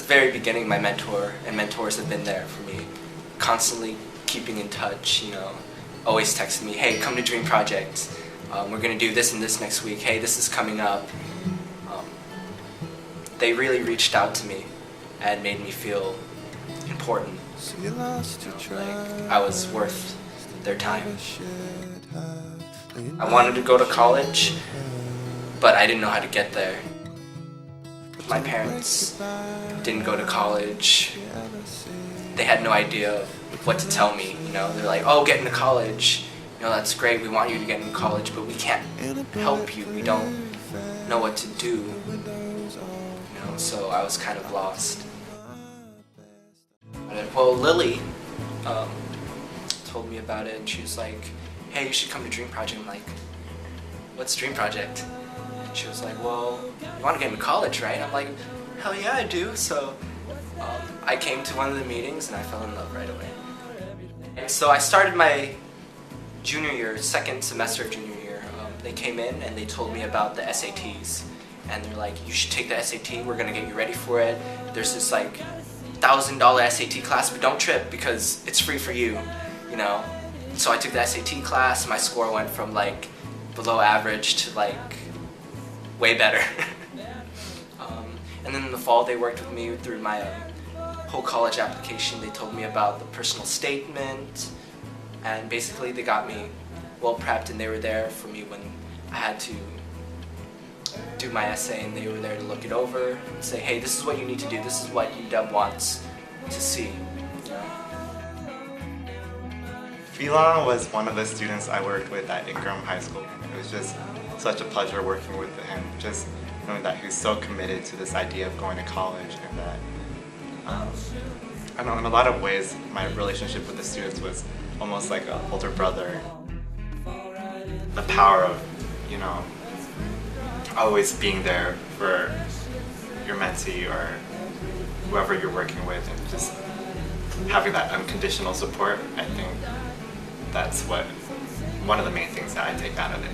the very beginning, my mentor and mentors have been there for me, constantly keeping in touch, you know, always texting me, hey, come to Dream Project, we're going to do this and this next week, hey, this is coming up. They really reached out to me and made me feel important, you know, like I was worth their time. I wanted to go to college, but I didn't know how to get there. My parents didn't go to college. They had no idea of what to tell me, you know. They're like, oh, get into college. You know, that's great, we want you to get into college, but we can't help you. We don't know what to do. You know, so I was kind of lost. Well, Lily told me about it, and she was like, hey, you should come to Dream Project. I'm like, what's Dream Project? And she was like, well, you want to get into college, right? I'm like, hell yeah, I do. So I came to one of the meetings and I fell in love right away. And so I started my junior year, second semester of junior year. They came in and they told me about the SATs. And they're like, you should take the SAT, we're going to get you ready for it. There's this like $1,000 SAT class, but don't trip because it's free for you, you know. So I took the SAT class, my score went from like below average to like way better. And then in the fall they worked with me through my whole college application. They told me about the personal statement, and basically they got me well prepped, and they were there for me when I had to do my essay, and they were there to look it over and say, hey, this is what you need to do, this is what UW wants to see. Phelan was one of the students I worked with at Ingram High School. It was just such a pleasure working with him, just knowing that he's so committed to this idea of going to college, and that, I don't know, in a lot of ways, my relationship with the students was almost like an older brother. The power of, you know, always being there for your mentee or whoever you're working with, and just having that unconditional support, I think that's one of the main things that I take out of it.